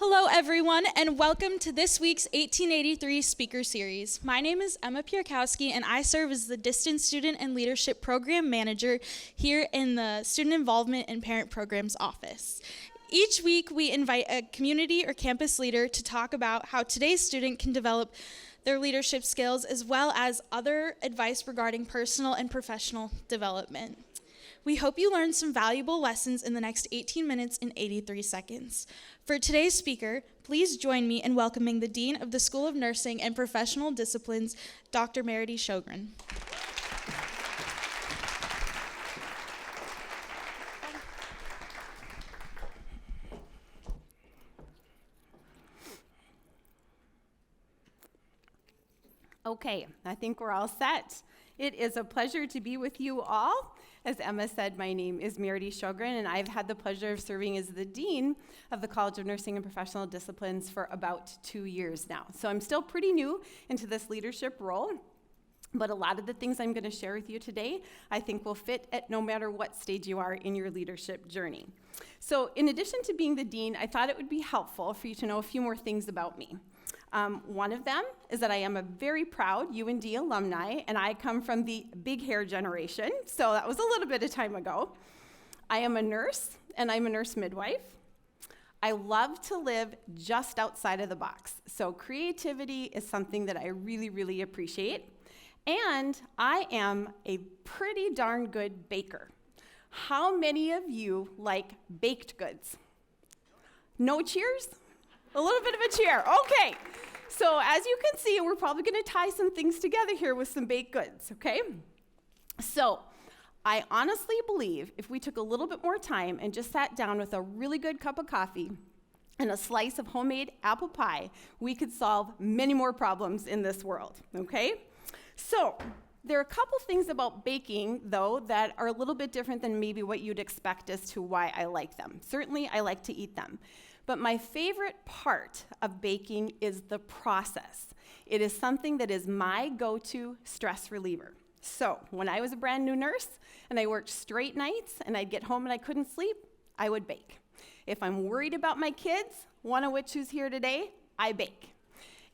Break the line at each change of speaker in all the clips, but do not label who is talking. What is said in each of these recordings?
Hello, everyone, and welcome to this week's 1883 Speaker Series. My name is Emma Pierkowski, and I serve as the Distance Student and Leadership Program Manager here in the Student Involvement and Parent Programs Office. Each week, we invite a community or campus leader to talk about how today's student can develop their leadership skills, as well as other advice regarding personal and professional development. We hope you learn some valuable lessons in the next 18 minutes and 83 seconds. For today's speaker, please join me in welcoming the Dean of the School of Nursing and Professional Disciplines, Dr. Maridee Shogren.
Okay, I think we're all set. It is a pleasure to be with you all. As Emma said, my name is Maridee Shogren, and I've had the pleasure of serving as the Dean of the College of Nursing and Professional Disciplines for about 2 years now. So I'm still pretty new into this leadership role, but a lot of the things I'm going to share with you today, I think will fit at no matter what stage you are in your leadership journey. So in addition to being the Dean, I thought it would be helpful for you to know a few more things about me. One of them is that I am a very proud UND alumni, and I come from the big hair generation, so that was a little bit of time ago. I am a nurse, and I'm a nurse-midwife. I love to live just outside of the box, so creativity is something that I really, really appreciate. And I am a pretty darn good baker. How many of you like baked goods? No cheers? A little bit of a cheer, okay. So as you can see, we're probably gonna tie some things together here with some baked goods, okay? So I honestly believe if we took a little bit more time and just sat down with a really good cup of coffee and a slice of homemade apple pie, we could solve many more problems in this world, okay? So there are a couple things about baking, though, that are a little bit different than maybe what you'd expect as to why I like them. Certainly, I like to eat them. But my favorite part of baking is the process. It is something that is my go-to stress reliever. So when I was a brand new nurse and I worked straight nights and I'd get home and I couldn't sleep, I would bake. If I'm worried about my kids, one of which who's here today, I bake.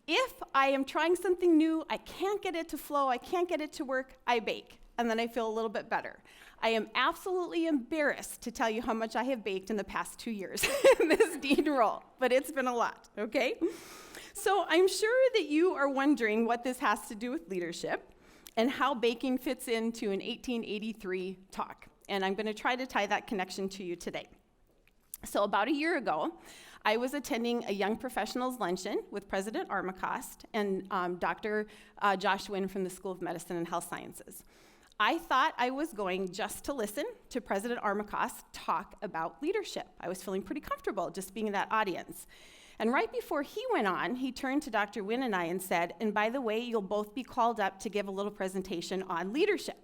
If I am trying something new, I can't get it to flow, I can't get it to work, I bake, and then I feel a little bit better. I am absolutely embarrassed to tell you how much I have baked in the past 2 years in this dean role, but it's been a lot, okay? So I'm sure that you are wondering what this has to do with leadership and how baking fits into an 1883 talk, and I'm gonna try to tie that connection to you today. So about a year ago, I was attending a young professionals luncheon with President Armacost and Dr. Josh Wynn from the School of Medicine and Health Sciences. I thought I was going just to listen to President Armacost talk about leadership. I was feeling pretty comfortable just being in that audience. And right before he went on, he turned to Dr. Wynn and I and said, and by the way, you'll both be called up to give a little presentation on leadership.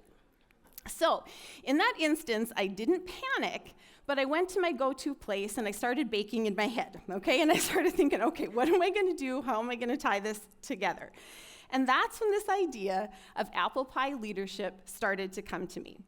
So in that instance, I didn't panic, but I went to my go-to place and I started baking in my head, okay? And I started thinking, okay, what am I gonna do? How am I gonna tie this together? And that's when this idea of apple pie leadership started to come to me.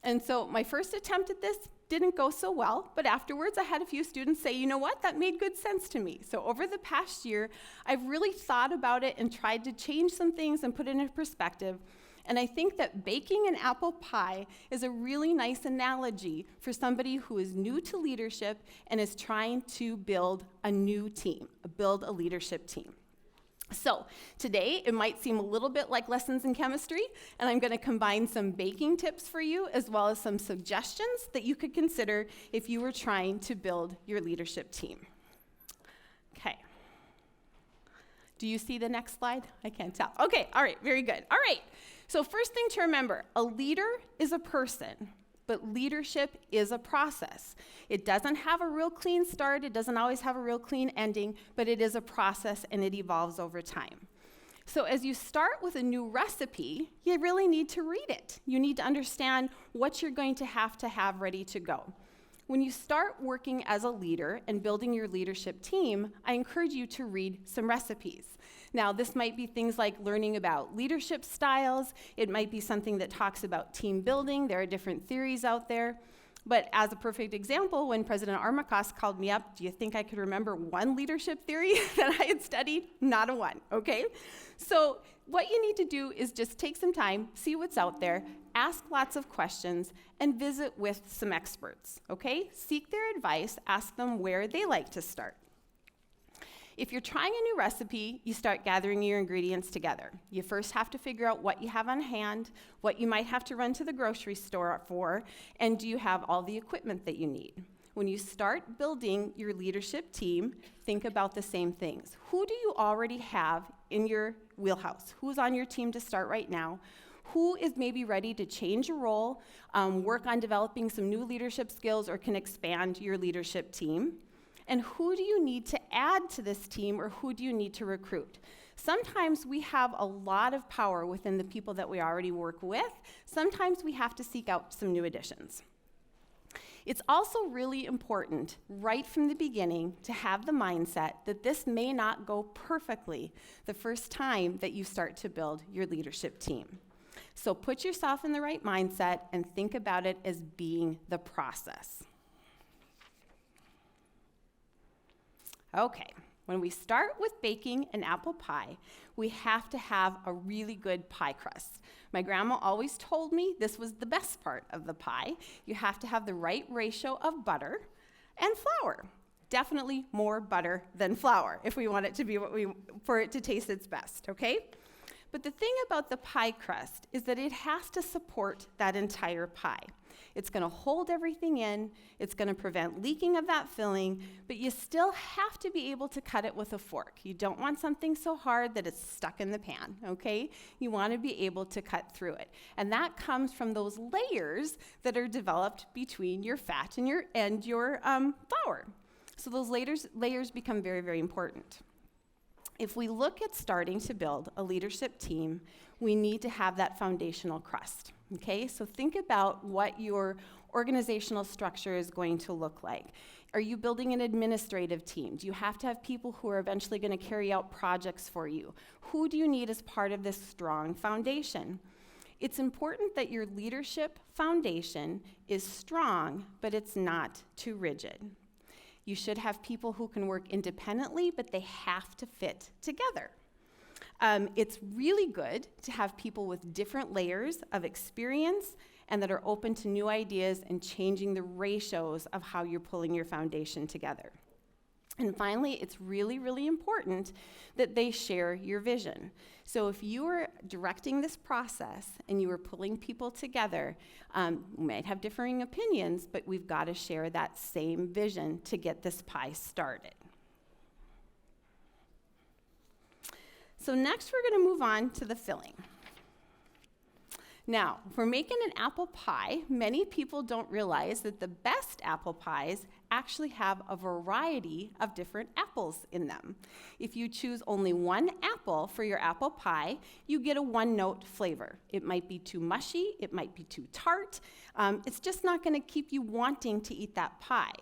And so my first attempt at this didn't go so well, but afterwards I had a few students say, you know what, that made good sense to me. So over the past year, I've really thought about it and tried to change some things and put it in perspective. And I think that baking an apple pie is a really nice analogy for somebody who is new to leadership and is trying to build a new team, build a leadership team. So today, it might seem a little bit like lessons in chemistry, and I'm going to combine some baking tips for you as well as some suggestions that you could consider if you were trying to build your leadership team. Okay. Do you see the next slide? I can't tell. Okay, all right, very good. All right, so first thing to remember, a leader is a person, but leadership is a process. It doesn't have a real clean start, it doesn't always have a real clean ending, but it is a process and it evolves over time. So as you start with a new recipe, you really need to read it. You need to understand what you're going to have ready to go. When you start working as a leader and building your leadership team, I encourage you to read some recipes. Now, this might be things like learning about leadership styles. It might be something that talks about team building. There are different theories out there. But as a perfect example, when President Armacost called me up, do you think I could remember one leadership theory that I had studied? Not a one, okay? So what you need to do is just take some time, see what's out there, ask lots of questions, and visit with some experts, okay? Seek their advice, ask them where they like to start. If you're trying a new recipe, you start gathering your ingredients together. You first have to figure out what you have on hand, what you might have to run to the grocery store for, and do you have all the equipment that you need. When you start building your leadership team, think about the same things. Who do you already have in your wheelhouse? Who's on your team to start right now? Who is maybe ready to change a role, work on developing some new leadership skills, or can expand your leadership team? And who do you need to add to this team, or who do you need to recruit? Sometimes we have a lot of power within the people that we already work with. Sometimes we have to seek out some new additions. It's also really important right from the beginning to have the mindset that this may not go perfectly the first time that you start to build your leadership team. So put yourself in the right mindset and think about it as being the process. Okay, when we start with baking an apple pie, we have to have a really good pie crust. My grandma always told me this was the best part of the pie. You have to have the right ratio of butter and flour. Definitely more butter than flour if we want it to be for it to taste its best, okay? But the thing about the pie crust is that it has to support that entire pie. It's going to hold everything in, it's going to prevent leaking of that filling, but you still have to be able to cut it with a fork. You don't want something so hard that it's stuck in the pan, okay? You want to be able to cut through it. And that comes from those layers that are developed between your fat and your flour. So those layers become very, very important. If we look at starting to build a leadership team, we need to have that foundational crust, okay? So think about what your organizational structure is going to look like. Are you building an administrative team? Do you have to have people who are eventually going to carry out projects for you? Who do you need as part of this strong foundation? It's important that your leadership foundation is strong, but it's not too rigid. You should have people who can work independently, but they have to fit together. It's really good to have people with different layers of experience and that are open to new ideas and changing the ratios of how you're pulling your foundation together. And finally, it's really, really important that they share your vision. So if you are directing this process and you are pulling people together, we might have differing opinions, but we've got to share that same vision to get this pie started. So next we're going to move on to the filling. Now, for making an apple pie, many people don't realize that the best apple pies actually have a variety of different apples in them. If you choose only one apple for your apple pie, you get a one-note flavor. It might be too mushy, it might be too tart. It's just not going to keep you wanting to eat that pie.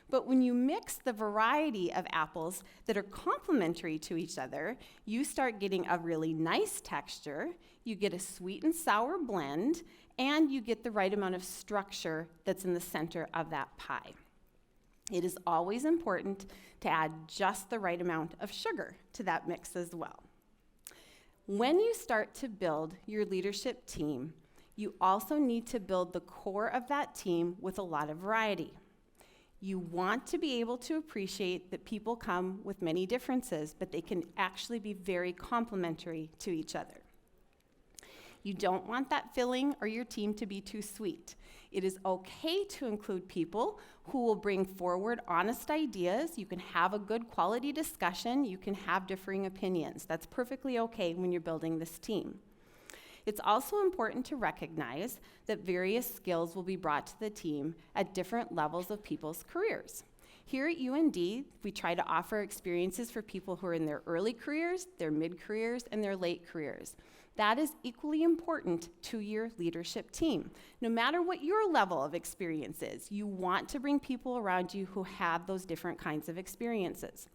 But when you mix the variety of apples that are complementary to each other, you start getting a really nice texture, you get a sweet and sour blend, and you get the right amount of structure that's in the center of that pie. It is always important to add just the right amount of sugar to that mix as well. When you start to build your leadership team, you also need to build the core of that team with a lot of variety. You want to be able to appreciate that people come with many differences, but they can actually be very complementary to each other. You don't want that filling or your team to be too sweet. It is okay to include people who will bring forward honest ideas. You can have a good quality discussion. You can have differing opinions. That's perfectly okay when you're building this team. It's also important to recognize that various skills will be brought to the team at different levels of people's careers. Here at UND, we try to offer experiences for people who are in their early careers, their mid-careers, and their late careers. That is equally important to your leadership team. No matter what your level of experience is, you want to bring people around you who have those different kinds of experiences.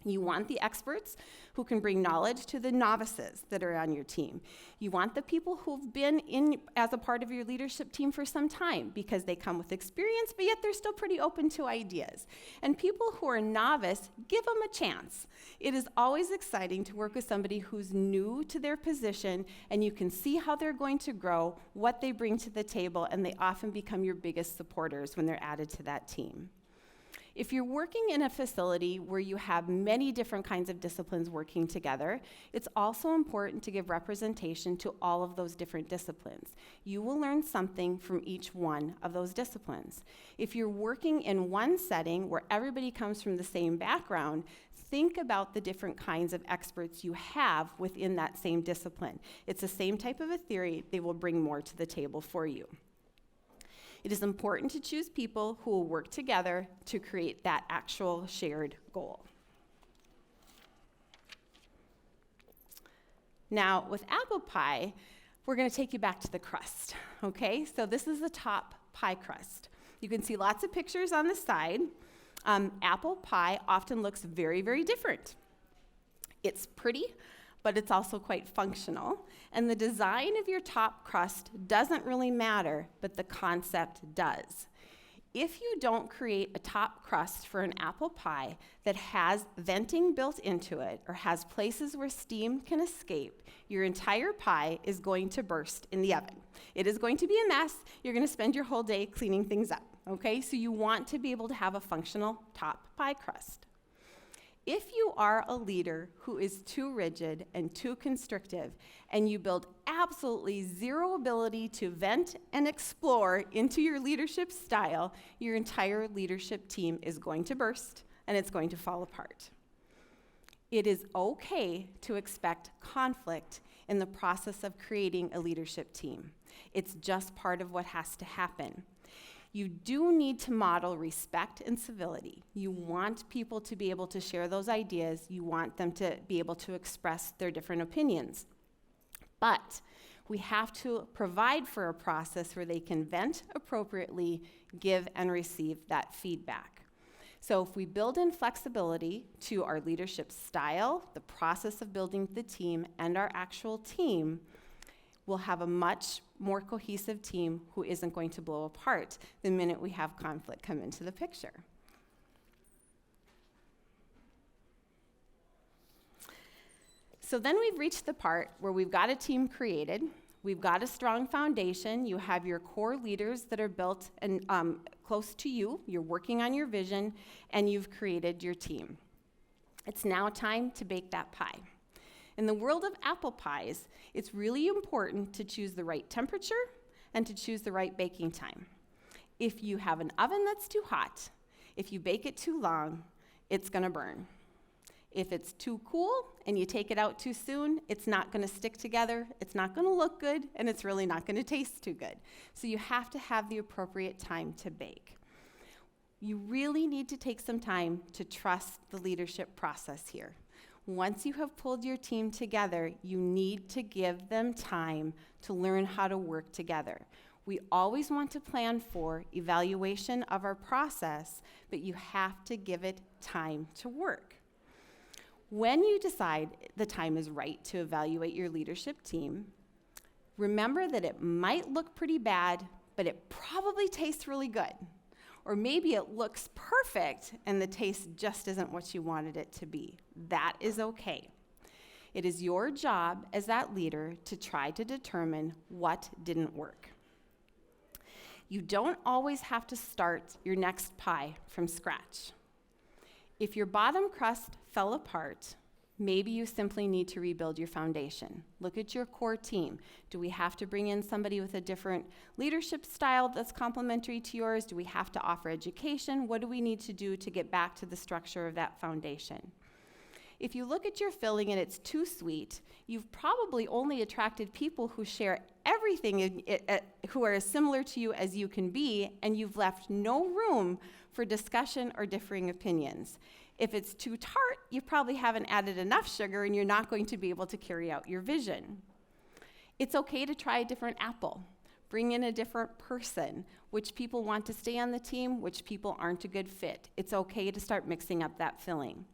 You want the experts who can bring knowledge to the novices that are on your team. You want the people who've been in as a part of your leadership team for some time because they come with experience, but yet they're still pretty open to ideas. And people who are novice, give them a chance. It is always exciting to work with somebody who's new to their position, and you can see how they're going to grow, what they bring to the table, and they often become your biggest supporters when they're added to that team. If you're working in a facility where you have many different kinds of disciplines working together, it's also important to give representation to all of those different disciplines. You will learn something from each one of those disciplines. If you're working in one setting where everybody comes from the same background, think about the different kinds of experts you have within that same discipline. It's the same type of a theory, they will bring more to the table for you. It is important to choose people who will work together to create that actual shared goal. Now, with apple pie, we're going to take you back to the crust, okay? So this is the top pie crust. You can see lots of pictures on the side. Apple pie often looks very, very different. It's pretty, but it's also quite functional. And the design of your top crust doesn't really matter, but the concept does. If you don't create a top crust for an apple pie that has venting built into it or has places where steam can escape, your entire pie is going to burst in the oven. It is going to be a mess. You're going to spend your whole day cleaning things up, okay? So you want to be able to have a functional top pie crust. If you are a leader who is too rigid and too constrictive, and you build absolutely zero ability to vent and explore into your leadership style, your entire leadership team is going to burst and it's going to fall apart. It is okay to expect conflict in the process of creating a leadership team. It's just part of what has to happen. You do need to model respect and civility. You want people to be able to share those ideas. You want them to be able to express their different opinions. But we have to provide for a process where they can vent appropriately, give and receive that feedback. So if we build in flexibility to our leadership style, the process of building the team, and our actual team, we'll have a much more cohesive team who isn't going to blow apart the minute we have conflict come into the picture. So then we've reached the part where we've got a team created, we've got a strong foundation, you have your core leaders that are built and close to you, you're working on your vision, and you've created your team. It's now time to bake that pie. In the world of apple pies, it's really important to choose the right temperature and to choose the right baking time. If you have an oven that's too hot, if you bake it too long, it's gonna burn. If it's too cool and you take it out too soon, it's not gonna stick together, it's not gonna look good, and it's really not gonna taste too good. So you have to have the appropriate time to bake. You really need to take some time to trust the leadership process here. Once you have pulled your team together, you need to give them time to learn how to work together. We always want to plan for evaluation of our process, but you have to give it time to work. When you decide the time is right to evaluate your leadership team, remember that it might look pretty bad, but it probably tastes really good. Or maybe it looks perfect and the taste just isn't what you wanted it to be. That is okay. It is your job as that leader to try to determine what didn't work. You don't always have to start your next pie from scratch. If your bottom crust fell apart, maybe you simply need to rebuild your foundation. Look at your core team. Do we have to bring in somebody with a different leadership style that's complementary to yours? Do we have to offer education? What do we need to do to get back to the structure of that foundation? If you look at your filling and it's too sweet, you've probably only attracted people who share everything, who are as similar to you as you can be, and you've left no room for discussion or differing opinions. If it's too tart, you probably haven't added enough sugar and you're not going to be able to carry out your vision. It's okay to try a different apple. Bring in a different person. Which people want to stay on the team, which people aren't a good fit. It's okay to start mixing up that filling.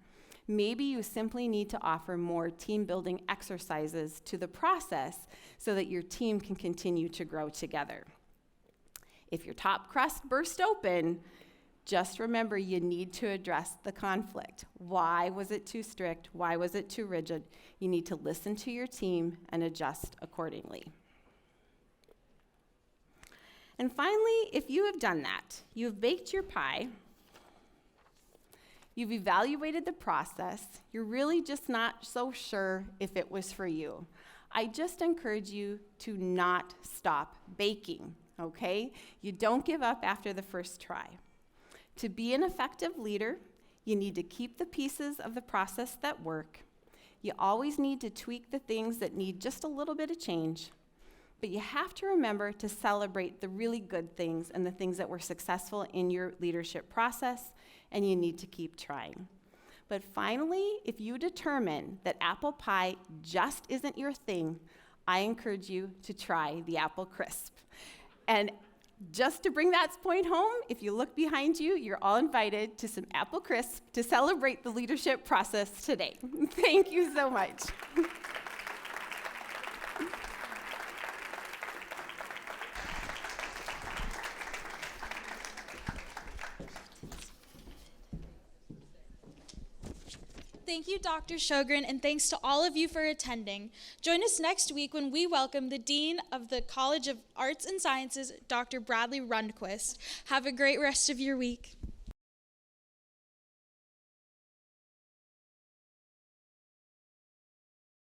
Maybe you simply need to offer more team building exercises to the process so that your team can continue to grow together. If your top crust burst open, just remember you need to address the conflict. Why was it too strict? Why was it too rigid? You need to listen to your team and adjust accordingly. And finally, if you have done that, you've baked your pie, you've evaluated the process, you're really just not so sure if it was for you, I just encourage you to not stop baking, okay? You don't give up after the first try. To be an effective leader, you need to keep the pieces of the process that work. You always need to tweak the things that need just a little bit of change. But you have to remember to celebrate the really good things and the things that were successful in your leadership process, and you need to keep trying. But finally, if you determine that apple pie just isn't your thing, I encourage you to try the apple crisp. And just to bring that point home, if you look behind you, you're all invited to some apple crisp to celebrate the leadership process today. Thank you so much.
Thank you, Dr. Shogren, and thanks to all of you for attending. Join us next week when we welcome the Dean of the College of Arts and Sciences, Dr. Bradley Rundquist. Have a great rest of your week.